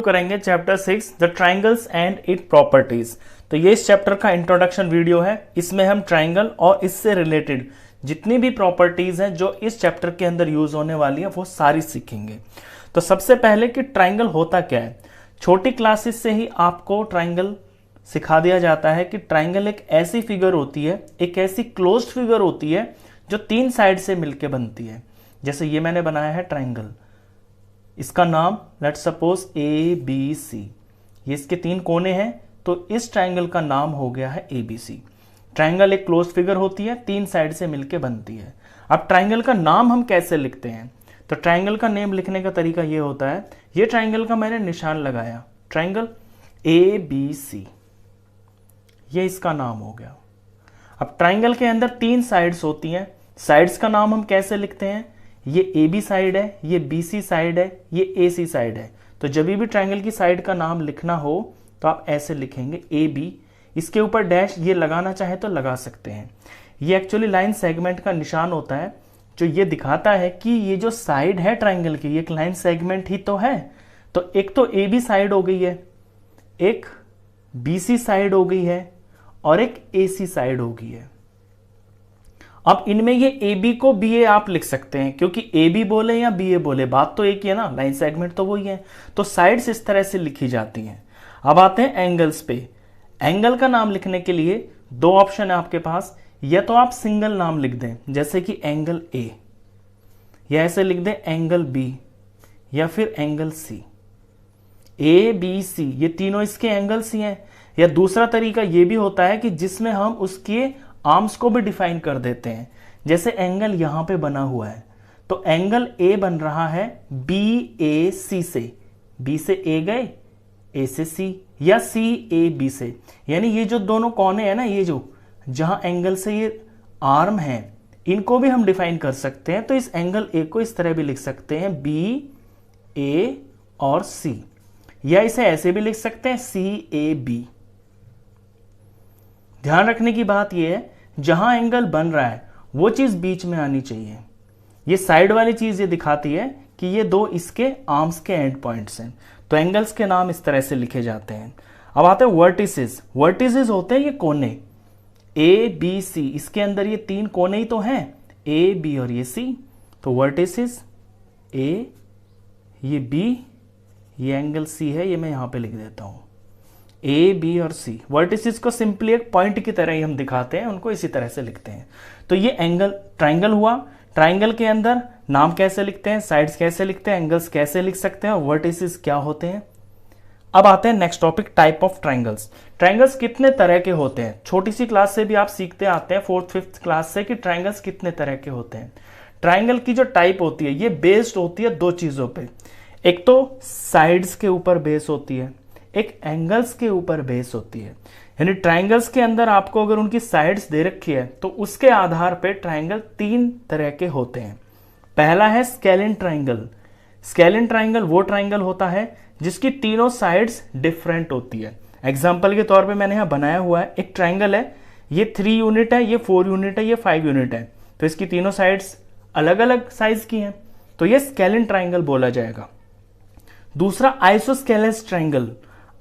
करेंगे chapter 6 the triangles and it properties. तो ये इस चैप्टर का इंट्रोडक्शन वीडियो है। इसमें हम ट्राइंगल और इससे रिलेटेड जितनी भी प्रॉपर्टीज हैं जो इस चैप्टर के अंदर यूज होने वाली है वो सारी सीखेंगे। तो सबसे पहले कि ट्राइंगल होता क्या है। छोटी क्लासेस से ही आपको ट्राइंगल सिखा दिया जाता है कि ट्राइंगल एक ऐसी फिगर होती है, एक ऐसी क्लोज्ड फिगर होती है जो तीन साइड से मिलकर बनती है। जैसे ये मैंने बनाया है ट्राइंगल, इसका नाम लेट्स सपोज ABC, ये इसके तीन कोने हैं, तो इस ट्राइंगल का नाम हो गया है ABC। ट्राइंगल एक क्लोज फिगर होती है, तीन साइड से मिलकर बनती है। अब ट्राइंगल का नाम हम कैसे लिखते हैं, तो ट्राइंगल का नेम लिखने का तरीका ये होता है, ये ट्राइंगल का मैंने निशान लगाया, ट्राइंगल ABC, ये इसका नाम हो गया। अब ट्राइंगल के अंदर तीन साइड्स होती हैं, साइड्स का नाम हम कैसे लिखते हैं, ये AB साइड है, ये BC साइड है, ये AC साइड है। तो जब भी ट्राइंगल की साइड का नाम लिखना हो तो आप ऐसे लिखेंगे AB, इसके ऊपर डैश ये लगाना चाहे तो लगा सकते हैं। ये एक्चुअली लाइन सेगमेंट का निशान होता है जो ये दिखाता है कि ये जो साइड है ट्राइंगल की, ये एक लाइन सेगमेंट ही तो है। तो एक तो AB साइड हो गई है, एक BC साइड हो गई है और एक AC साइड हो गई है। अब इनमें ये AB को BA आप लिख सकते हैं, क्योंकि AB बोले या BA बोले बात तो एक ही है ना, लाइन सेगमेंट तो वही है। तो साइड्स इस तरह से लिखी जाती हैं। अब आते हैं एंगल्स पे। एंगल का नाम लिखने के लिए दो ऑप्शन है आपके पास, या तो आप सिंगल नाम लिख दें जैसे कि एंगल A, या ऐसे लिख दें एंगल B, या फिर एंगल C। ABC ये तीनों इसके एंगल्स ही हैं। या दूसरा तरीका ये भी होता है कि जिसमें हम उसके आर्म्स को भी डिफाइन कर देते हैं। जैसे एंगल यहां पे बना हुआ है, तो एंगल A बन रहा है BAC से, B से A गए, A से C, या CAB से। यानी ये जो दोनों कोने हैं ना, ये जो जहां एंगल से ये आर्म है, इनको भी हम डिफाइन कर सकते हैं। तो इस एंगल A को इस तरह भी लिख सकते हैं BA और C, या इसे ऐसे भी लिख सकते हैं CAB। ध्यान रखने की बात यह है, जहां एंगल बन रहा है वो चीज बीच में आनी चाहिए। ये साइड वाली चीज ये दिखाती है कि ये दो इसके आर्म्स के एंड पॉइंट्स हैं। तो एंगल्स के नाम इस तरह से लिखे जाते हैं। अब आते हैं वर्टिसेस। वर्टिसेस होते हैं ये कोने, ABC, इसके अंदर ये तीन कोने ही तो हैं, A, B और ये C। तो वर्टिसेस A, ये B, ये एंगल C है, ये मैं यहां पे लिख देता हूं A, B और C। वर्टिसेस को सिंपली एक पॉइंट की तरह ही हम दिखाते हैं, उनको इसी तरह से लिखते हैं। तो ये एंगल ट्राइंगल हुआ। ट्राइंगल के अंदर नाम कैसे लिखते हैं, साइड्स कैसे लिखते हैं, एंगल्स कैसे लिख सकते हैं और वर्टिसेस क्या होते हैं। अब आते हैं next topic, type of triangles. Triangles कितने तरह के होते हैं, छोटी सी क्लास से भी आप सीखते आते हैं, 4th 5th क्लास से, कि ट्राइंगल्स कितने तरह के होते हैं। ट्राइंगल की जो टाइप होती है ये बेस्ड होती है दो चीजों पे, एक तो साइड्स के ऊपर बेस होती है, एक एंगल्स के ऊपर बेस होती है। यानी ट्राइंगल्स के अंदर आपको अगर उनकी साइड्स दे रखी है तो उसके आधार पे ट्राइंगल तीन तरह के होते हैं। पहला है स्केलिन ट्राइंगल। स्केलिन ट्राइंगल वो ट्राइंगल होता है जिसकी तीनों साइड्स डिफरेंट होती है। एग्जांपल के तौर पे मैंने यहां बनाया हुआ है, एक ट्राइंगल है, ये 3 यूनिट है, ये 4 यूनिट है, ये 5 यूनिट है, तो इसकी तीनों साइड्स अलग अलग साइज की हैं, तो ये स्केलिन ट्राइंगल बोला जाएगा। दूसरा आइसोस्केलेस ट्राइंगल।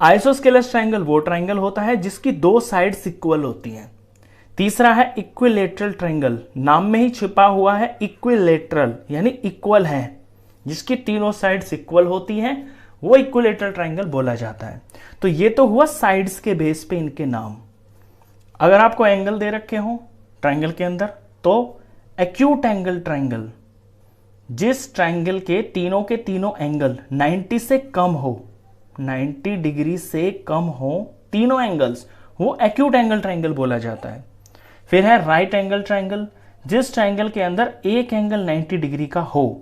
आइसोस्केलेस ट्राइंगल वो ट्राइंगल होता है जिसकी दो साइड्स इक्वल होती हैं। तीसरा है इक्विलेटरल ट्राइंगल, नाम में ही छिपा हुआ है इक्विलेटरल, यानी इक्वल है, जिसकी तीनों साइड्स इक्वल होती हैं, वो इक्विलेटरल ट्राइंगल बोला जाता है। तो ये तो हुआ साइड्स के बेस पे इनके नाम। अगर आपको एंगल दे रखे हो ट्राइंगल के अंदर, तो एक्यूट एंगल ट्राइंगल, जिस ट्राइंगल के तीनों एंगल 90 से कम हो, 90 डिग्री से कम हो तीनों एंगल्स, वो एक्यूट एंगल ट्राइंगल बोला जाता है। फिर है राइट एंगल ट्राइंगल, जिस ट्राइंगल के अंदर एक एंगल 90 डिग्री का हो,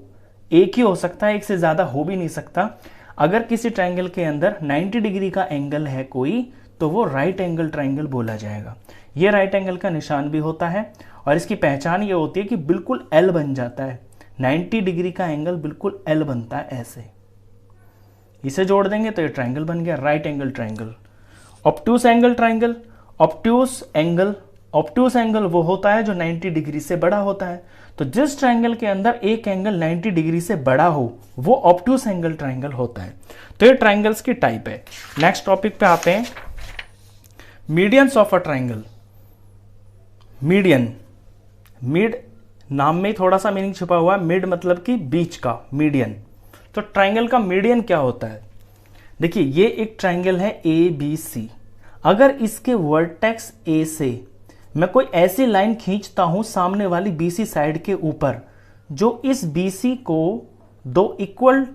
एक ही हो सकता है, एक से ज्यादा हो भी नहीं सकता। अगर किसी ट्राइंगल के अंदर 90 डिग्री का एंगल है कोई, तो वो राइट एंगल ट्राइंगल बोला जाएगा। ये राइट एंगल का निशान भी होता है और इसकी पहचान ये होती है कि बिल्कुल L बन जाता है, 90 डिग्री का एंगल बिल्कुल L बनता है ऐसे, इसे जोड़ देंगे तो ये ट्राइंगल बन गया right angle triangle. Obtuse angle triangle. Obtuse angle obtuse angle वो होता है जो 90 डिग्री से बड़ा होता है। तो जिस ट्रायंगल के अंदर एक एंगल 90 डिग्री से बड़ा हो वो ऑब्ट्यूस एंगल ट्रायंगल होता है। तो ये ट्रायंगल्स की टाइप है। नेक्स्ट टॉपिक पे आते हैं, medians of a triangle. Median, mid नाम में थोड़ा सा मीनिंग छुपा हुआ है, मिड मतलब कि बीच का, मीडियन। तो ट्रायंगल का मीडियन क्या होता है? देखिए ये एक ट्रायंगल है ए बी सी। अगर इसके वर्टेक्स ए से मैं कोई ऐसी लाइन खींचता हूं सामने वाली बीसी साइड के ऊपर जो इस बीसी को दो इक्वल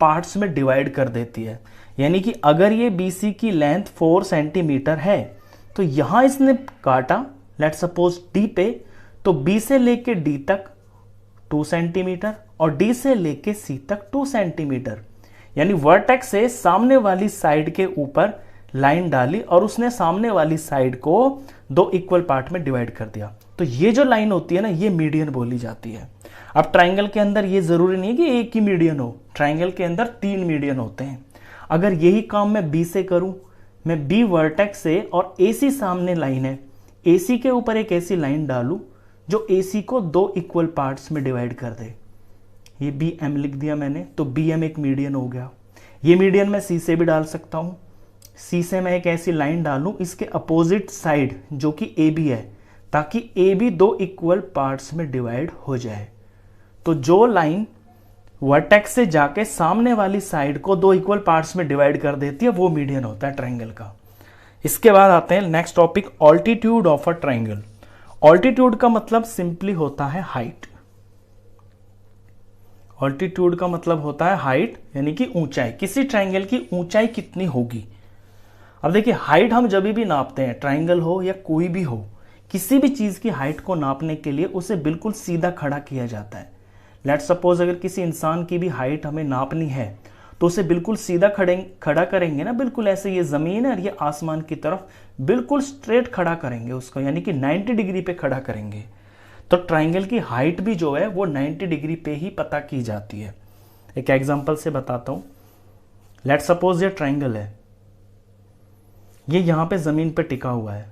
पार्ट्स में डिवाइड कर देती है, यानी कि अगर ये बीसी की लेंथ 4 सेंटीमीटर है तो यहां इसने काटा लेट सपोज डी पे, तो बी से लेके डी तक 2 सेंटीमीटर और डी से लेके सी तक 2 सेंटीमीटर, यानी वर्टेक्स से सामने वाली साइड के ऊपर लाइन डाली और उसने सामने वाली साइड को दो इक्वल पार्ट में डिवाइड कर दिया। तो ये जो लाइन होती है ना, ये मीडियन बोली जाती है। अब ट्रायंगल के अंदर ये जरूरी नहीं है कि एक ही मीडियन हो, ट्रायंगल के अंदर 3 मीडियन होते हैं। अगर यही काम मैं बी से करूं, मैं बी वर्टेक्स से और एसी सामने लाइन है, एसी के ऊपर एक ऐसी लाइन डालूं जो एसी को दो इक्वल पार्ट्स में डिवाइड कर दे, ये बी एम लिख दिया मैंने, तो बी एम एक मीडियन हो गया। ये मीडियन मैं सी से भी डाल सकता हूं, सी से मैं एक ऐसी लाइन डालूं इसके अपोजिट साइड जो कि ए बी है, ताकि ए बी दो इक्वल पार्ट्स में डिवाइड हो जाए। तो जो लाइन वर्टेक्स से जाके सामने वाली साइड को दो इक्वल पार्ट्स में डिवाइड कर देती है वो मीडियन होता है ट्रायंगल का। इसके बाद आते हैं next topic, altitude of a triangle. Altitude का मतलब सिंपली होता है हाइट। ऑल्टीट्यूड का मतलब होता है हाइट, यानी कि ऊंचाई, किसी ट्रायंगल की ऊंचाई कितनी होगी। अब देखिए हाइट हम जब भी नापते हैं, ट्रायंगल हो या कोई भी हो, किसी भी चीज की हाइट को नापने के लिए उसे बिल्कुल सीधा खड़ा किया जाता है। लेट सपोज अगर किसी इंसान की भी हाइट हमें नापनी है तो उसे बिल्कुल सीधा खड़ा करेंगे ना, बिल्कुल ऐसे ये जमीन है और ये आसमान की तरफ बिल्कुल स्ट्रेट खड़ा करेंगे उसको, यानी कि 90 डिग्री पे खड़ा करेंगे। तो ट्रायंगल की हाइट भी जो है वो 90 डिग्री पे ही पता की जाती है। एक एग्जांपल से बताता हूं। लेट सपोज ये ट्रायंगल है, ये यहां पे जमीन पे टिका हुआ है,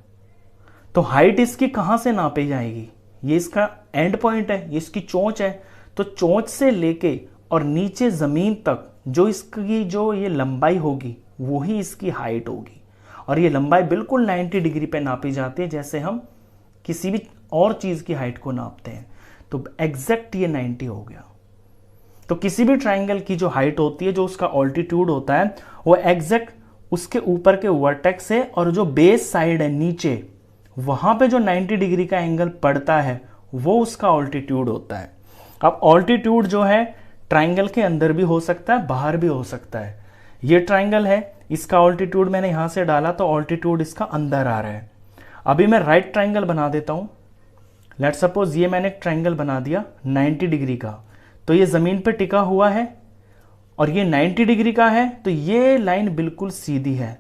तो हाइट इसकी कहां से नापी जाएगी? ये इसका एंड पॉइंट है, ये इसकी चोंच है, तो चोंच से लेके और नीचे जमीन तक जो इसकी जो ये लंबाई होगी वो ही इसकी हाइट होगी। और ये लंबाई बिल्कुल 90 डिग्री पे नापी जाती है, जैसे हम किसी भी और चीज की हाइट को नापते हैं। तो एग्जैक्ट ये 90 हो गया। तो किसी भी ट्रायंगल की जो हाइट होती है, जो उसका ऑल्टीट्यूड होता है, वो एग्जैक्ट उसके ऊपर के वर्टेक्स से और जो बेस साइड है नीचे, वहां पे जो 90 डिग्री का एंगल पड़ता है वो उसका ऑल्टीट्यूड होता है। अब ऑल्टीट्यूड जो है ट्रायंगल के अंदर भी हो सकता है, बाहर भी हो सकता है। ये ट्रायंगल है, इसका ऑल्टीट्यूड मैंने यहां से डाला तो ऑल्टीट्यूड इसका अंदर आ रहा है। अभी मैं राइट ट्रायंगल बना देता हूं। लेट सपोज ये मैंने एक ट्रायंगल बना दिया 90 डिग्री का, तो ये जमीन पे टिका हुआ है और ये 90 डिग्री का है, तो ये लाइन बिल्कुल सीधी है।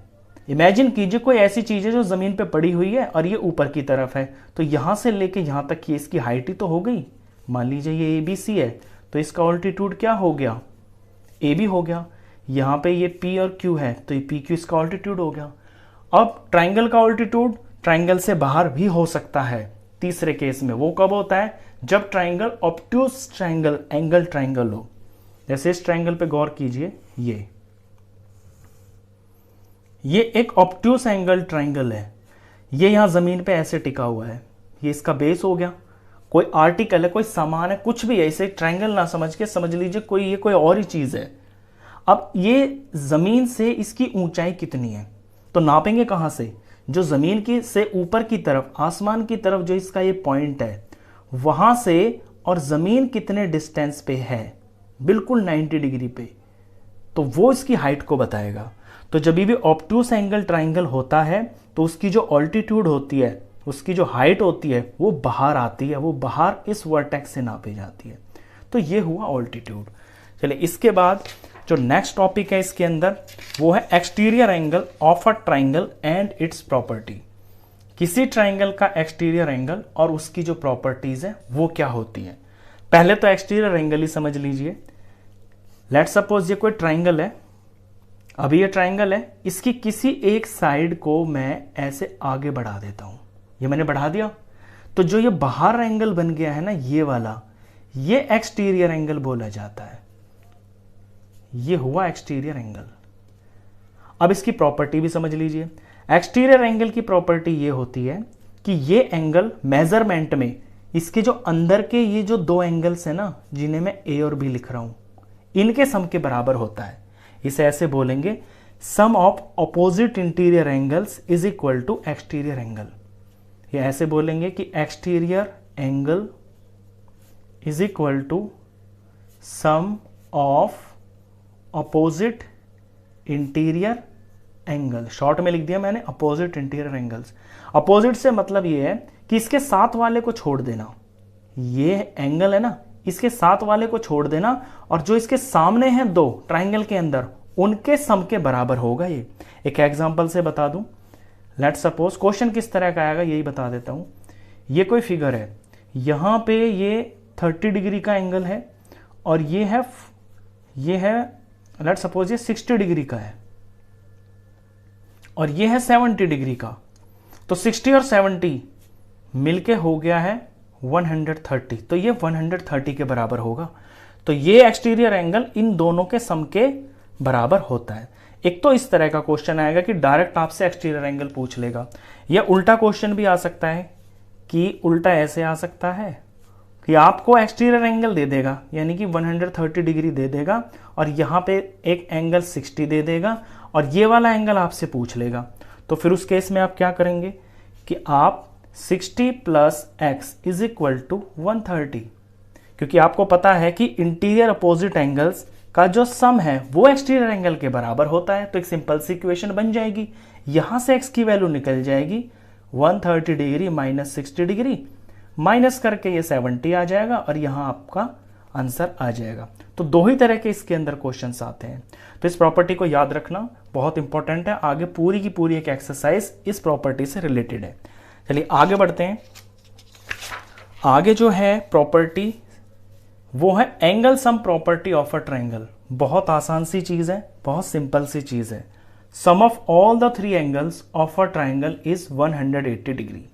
इमेजिन कीजिए कोई ऐसी चीज है जो जमीन पे पड़ी हुई है और ये ऊपर की तरफ है, तो यहां से लेके यहां तक ये इसकी हाइट ही तो हो गई। मान लीजिए ये ABC है, तो इसका ऑल्टीट्यूड क्या हो गया? AB हो गया। यहां पे ये P और Q है, तो ये PQ इसका ऑल्टीट्यूड हो गया। अब ट्रायंगल का ऑल्टीट्यूड ट्रायंगल से बाहर भी हो सकता है। तीसरे केस में वो कब होता है? जब triangle obtuse triangle, angle triangle हो। जैसे इस ट्रायंगल पे गौर कीजिए, ये एक ऑब्ट्यूस एंगल ट्रायंगल है। ये यहां जमीन पे ऐसे टिका हुआ है, ये इसका बेस हो गया। कोई आर्टिकल है, कोई सामान है, कुछ भी है, इसे ट्रायंगल ना समझ के समझ लीजिए ये कोई और ही चीज है। अब ये जमीन से इसकी ऊंचाई कितनी है, तो नापेंगे कहां से? जो जमीन की से ऊपर की तरफ, आसमान की तरफ जो इसका ये पॉइंट है, वहां से और जमीन कितने डिस्टेंस पे है, बिल्कुल 90 डिग्री पे, तो वो इसकी हाइट को बताएगा। तो जब भी ऑब्ट्यूस एंगल ट्रायंगल होता है तो उसकी जो ऑल्टीट्यूड होती है, उसकी जो हाइट होती है, वो बाहर आती है, वो बाहर इस वर्टेक्स से नापी जाती है। तो ये हुआ ऑल्टीट्यूड। चलिए इसके बाद जो नेक्स्ट टॉपिक है इसके अंदर, वो है exterior angle of a triangle and it's property. किसी ट्रायंगल का एक्सटीरियर एंगल और उसकी जो प्रॉपर्टीज है वो क्या होती है। पहले तो एक्सटीरियर एंगल ही समझ लीजिए। लेट सपोज ये कोई ट्रायंगल है, अभी ये ट्रायंगल है, इसकी किसी एक साइड को मैं ऐसे आगे बढ़ा देता हूं, ये मैंने बढ़ा दिया, तो जो ये बाहर एंगल बन गया है ना ये वाला, ये एक्सटीरियर एंगल बोला जाता है। ये हुआ एक्सटीरियर एंगल। अब इसकी प्रॉपर्टी भी समझ लीजिए। एक्सटीरियर एंगल की प्रॉपर्टी ये होती है कि ये एंगल मेजरमेंट में इसके जो अंदर के ये जो दो एंगल्स हैं ना, जिन्हें मैं ए और बी लिख रहा हूं, इनके सम के बराबर होता है। इसे ऐसे बोलेंगे, sum of opposite interior angles is equal to exterior angle. ये ऐसे बोलेंगे कि exterior angle is equal to sum of opposite interior angle. Short में लिख दिया मैंने अपोजिट इंटीरियर एंगल्स। अपोजिट से मतलब ये है कि इसके साथ वाले को छोड़ देना, ये एंगल है ना, इसके साथ वाले को छोड़ देना, और जो इसके सामने हैं दो ट्राइंगल के अंदर, उनके सम के बराबर होगा। ये एक एग्जांपल से बता दूं। लेट्स सपोज क्वेश्चन किस तरह का आएगा यही बता देता हूं। ये कोई फिगर है, यहां पे ये 30 डिग्री का एंगल है, और ये है लेट्स सपोज ये 60 डिग्री का है, और ये है 70 डिग्री का। तो 60 और 70 मिलके हो गया है 130, तो ये 130 के बराबर होगा। तो ये एक्सटीरियर एंगल इन दोनों के सम के बराबर होता है। एक तो इस तरह का क्वेश्चन आएगा कि डायरेक्ट आपसे एक्सटीरियर एंगल पूछ लेगा, या उल्टा क्वेश्चन भी आ सकता है कि उल्टा ऐसे आ सकता है कि आपको एक्सटीरियर एंगल दे देगा, यानी कि 130 डिग्री दे देगा, और यहाँ पे एक एंगल 60 दे देगा, और ये वाला एंगल आपसे पूछ लेगा। तो फिर उस केस में आप क्या करेंगे कि आप 60 plus x is equal to 130, क्योंकि आपको पता है कि इंटीरियर अपोजिट एंगल्स का जो सम है वो एक्सटीरियर एंगल के बराबर होता है। तो एक सिंपल सी इक्वेशन बन जाएगी, यहां से एक्स की वैल्यू निकल जाएगी 130 डिग्री माइनस 60 डिग्री, माइनस करके ये 70 आ जाएगा, और यहां आपका आंसर आ जाएगा। तो दो ही तरह के इसके अंदर क्वेश्चंस आते हैं। तो इस प्रॉपर्टी को याद रखना बहुत इंपॉर्टेंट है, आगे पूरी की पूरी एक एक्सरसाइज इस प्रॉपर्टी से रिलेटेड है। चलिए आगे बढ़ते हैं। आगे जो है प्रॉपर्टी वो है angle sum property of a triangle. बहुत आसान सी चीज है, बहुत सिंपल सी चीज है। Sum of all the three angles of a triangle is 180 degree.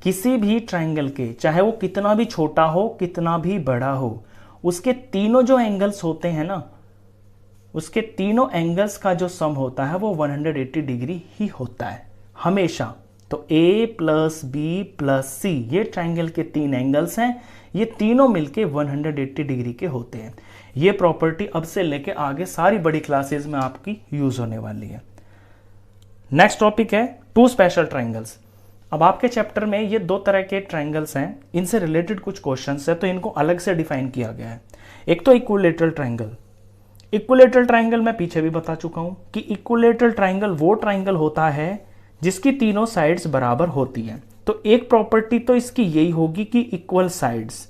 किसी भी ट्रायंगल के, चाहे वो कितना भी छोटा हो कितना भी बड़ा हो, उसके तीनों जो एंगल्स होते हैं ना, उसके तीनों एंगल्स का जो सम होता है वो 180 डिग्री ही होता है हमेशा। तो A प्लस बी प्लस सी, ये ट्रायंगल के तीन एंगल्स हैं, ये तीनों मिलके 180 डिग्री के होते हैं। ये प्रॉपर्टी अब से लेके आगे सारी बड़ी क्लासेस में आपकी यूज होने वाली है। नेक्स्ट टॉपिक है टू स्पेशल ट्रायंगल्स। अब आपके चैप्टर में ये दो तरह के ट्रायंगल्स हैं, इनसे रिलेटेड कुछ क्वेश्चंस है, तो इनको अलग से डिफाइन किया गया है। एक तो इक्विलेटरल ट्रायंगल। इक्विलेटरल ट्रायंगल मैं पीछे भी बता चुका हूं कि इक्विलेटरल ट्रायंगल वो ट्रायंगल होता है जिसकी तीनों साइड्स बराबर होती हैं। तो एक प्रॉपर्टी तो इसकी यही होगी कि इक्वल साइड्स,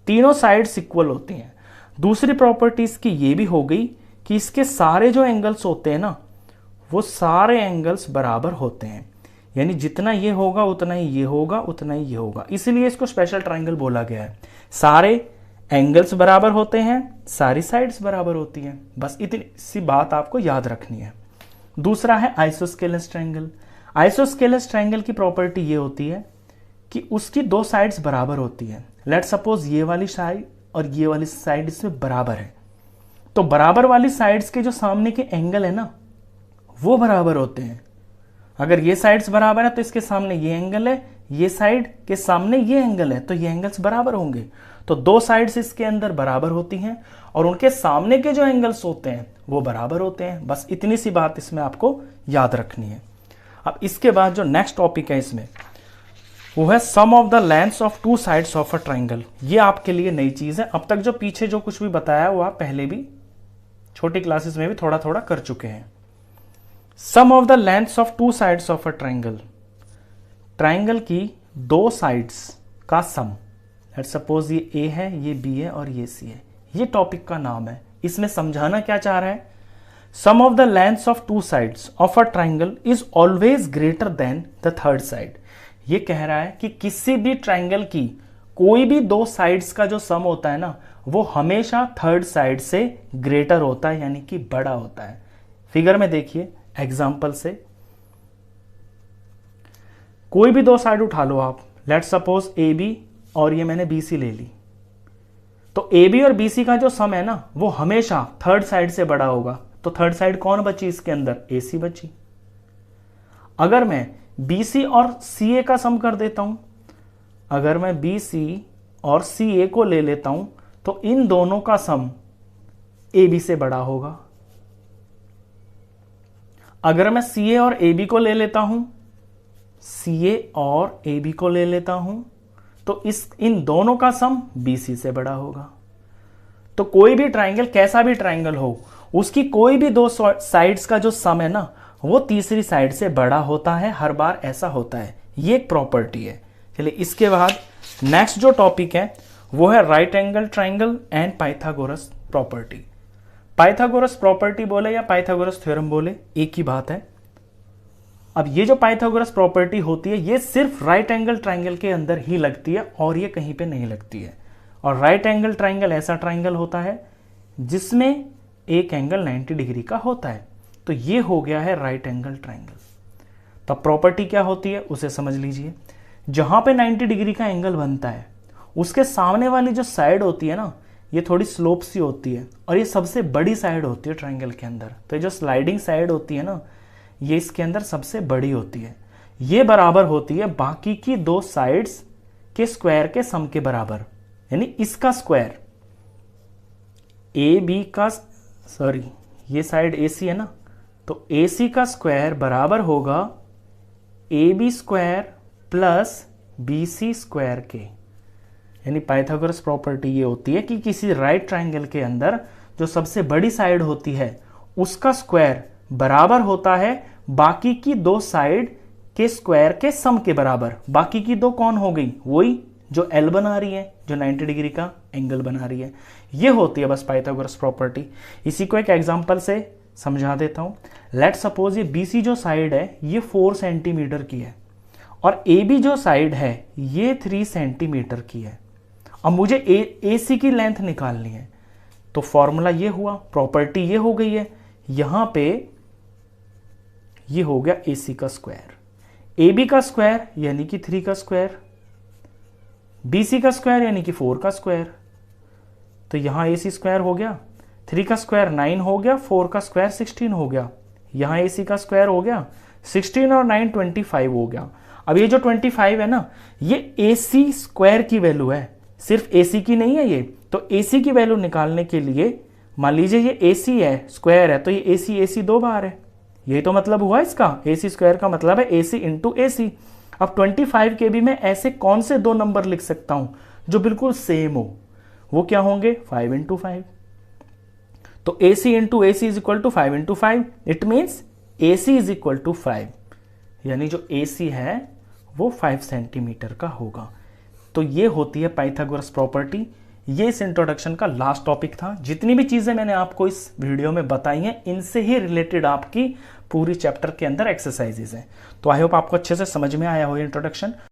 तीनों साइड्स इक्वल होती हैं। दूसरी प्रॉपर्टी इसकी ये भी हो गई कि इसके सारे जो एंगल्स होते हैं ना, वो सारे एंगल्स बराबर होते हैं, यानी जितना ये होगा उतना ही ये होगा, उतना ही ये होगा। इसीलिए इसको स्पेशल ट्रायंगल बोला गया है। सारे एंगल्स बराबर होते हैं, सारी साइड्स बराबर होती हैं, बस इतनी सी बात आपको याद रखनी है। दूसरा है आइसोस्केलस ट्रायंगल। आइसोस्केलस ट्रायंगल की प्रॉपर्टी ये होती है कि उसकी दो साइड्स बराबर होती है। लेट्स सपोज ये वाली साइड और ये वाली साइड इसमें बराबर है, तो बराबर वाली साइड्स के जो सामने के एंगल है ना, वो बराबर होते हैं। अगर ये साइड्स बराबर है तो इसके सामने ये एंगल है, ये साइड के सामने ये एंगल है, तो ये एंगल्स बराबर होंगे। तो दो साइड्स इसके अंदर बराबर होती हैं, और उनके सामने के जो एंगल्स होते हैं वो बराबर होते हैं। बस इतनी सी बात इसमें आपको याद रखनी है। अब इसके बाद जो नेक्स्ट टॉपिक है इसमें, वो है sum of the lengths of two sides of a triangle. ये आपके लिए नई चीज है। अब तक जो पीछे जो कुछ भी बताया वो आप पहले भी छोटी क्लासेस में भी थोड़ा थोड़ा कर चुके हैं। Sum of the lengths of two sides of a triangle, triangle की दो साइड्स का सम। लेट्स सपोज ये ए है, ये बी है और ये सी है। ये टॉपिक का नाम है। इसमें समझाना क्या चाह रहा है, sum of the lengths of two sides of a triangle is always greater than the third side. ये कह रहा है कि किसी भी ट्रायंगल की कोई भी दो साइड्स का जो सम होता है ना, वो हमेशा थर्ड साइड से ग्रेटर होता है, यानी कि बड़ा होता है। फिगर में देखिए एग्जांपल से, कोई भी दो साइड उठा लो आप, लेट सपोज ए बी और ये मैंने बी सी ले ली, तो ए बी और बी सी का जो सम है ना वो हमेशा थर्ड साइड से बड़ा होगा। तो थर्ड साइड कौन बची इसके अंदर, ए सी बची। अगर मैं बी सी और सी ए का सम कर देता हूं, अगर मैं बी सी और सी ए को ले लेता हूं तो इन दोनों का सम ए बी से बड़ा होगा। अगर मैं सी ए और ए बी को ले लेता हूं, सी ए और ए बी को ले लेता हूं तो इन दोनों का सम बी सी से बड़ा होगा। तो कोई भी ट्राइंगल, कैसा भी ट्राइंगल हो, उसकी कोई भी दो साइड्स का जो सम है ना वो तीसरी साइड से बड़ा होता है, हर बार ऐसा होता है। ये एक प्रॉपर्टी है। चलिए इसके बाद नेक्स्ट जो टॉपिक है वो है right angle triangle and Pythagoras property. Pythagoras property बोले या पाइथागोरस थ्योरम बोले, एक ही बात है। अब ये जो पाइथागोरस प्रॉपर्टी होती है ये सिर्फ राइट एंगल ट्राइंगल के अंदर ही लगती है और ये कहीं पे नहीं लगती है। और राइट एंगल ट्राइंगल ऐसा ट्राइंगल होता है जिसमें एक एंगल 90 डिग्री का होता है। तो ये हो गया है राइट एंगल ट्राइंगल। तब प्रॉपर्टी क्या होती है उसे समझ लीजिए। जहां पे 90 डिग्री का एंगल बनता है उसके सामने वाली जो साइड होती है ना ये थोड़ी स्लोप सी होती है और ये सबसे बड़ी साइड होती है ट्राइंगल के अंदर। तो ये जो स्लाइडिंग साइड होती है ना ये इसके अंदर सबसे बड़ी होती है। ये बराबर होती है बाकी की दो साइड्स के स्क्वायर के सम के बराबर, यानी इसका स्क्वायर ए बी का, सॉरी ये साइड ए सी है ना, तो ए सी का स्क्वायर बराबर होगा A B square plus B C square के। यानी पाइथागोरस प्रॉपर्टी ये होती है कि किसी राइट ट्राइंगल के अंदर जो सबसे बड़ी साइड होती है उसका स्क्वायर बराबर होता है बाकी की दो साइड के स्क्वायर के सम के बराबर। बाकी की दो कौन हो गई, वही जो एल बना रही है, जो 90 डिग्री का एंगल बना रही है। ये होती है बस पाइथागोरस प्रॉपर्टी। इसी को एक एग्जांपल से समझा देता हूं। लेट सपोज ये बी सी जो साइड है ये 4 सेंटीमीटर की है और ए बी जो साइड है ये 3 सेंटीमीटर की है। अब मुझे ए सी की लेंथ निकालनी है तो फॉर्मूला ये हुआ, प्रॉपर्टी ये हो गई है, यहां पे ये हो गया ए सी का स्क्वायर, ए बी का स्क्वायर यानी कि 3 का स्क्वायर, बी सी का स्क्वायर यानी कि 4 का स्क्वायर। तो यहां ए सी स्क्वायर हो गया, 3 का स्क्वायर 9 हो गया, 4 का स्क्वायर 16 हो गया। यहां ए सी का स्क्वायर हो गया 16 और 9 25 हो गया। अब ये जो 25 है ना ये ए सी स्क्वायर की वैल्यू है, सिर्फ ए सी की नहीं है ये। तो ए सी की वैल्यू निकालने के लिए मान लीजिए ये ए सी है, स्क्वायर है, तो ये ए सी 2 बार है। यही तो मतलब हुआ इसका, ए सी स्क्वायर का मतलब है ए सी इंटू ए सी। अब 25 के भी मैं ऐसे कौन से दो नंबर लिख सकता हूं जो बिल्कुल सेम हो, वो क्या होंगे 5 इंटू 5। तो A C into A C is equal to 5 into 5, it means A C is equal to 5, यानी जो ए सी है वो 5 सेंटीमीटर का होगा। तो ये होती है पाइथागोरस प्रॉपर्टी। ये इस इंट्रोडक्शन का लास्ट टॉपिक था। जितनी भी चीजें मैंने आपको इस वीडियो में बताई हैं इनसे ही रिलेटेड आपकी पूरी चैप्टर के अंदर एक्सरसाइजेज हैं। तो आई होप आपको अच्छे से समझ में आया हो इंट्रोडक्शन।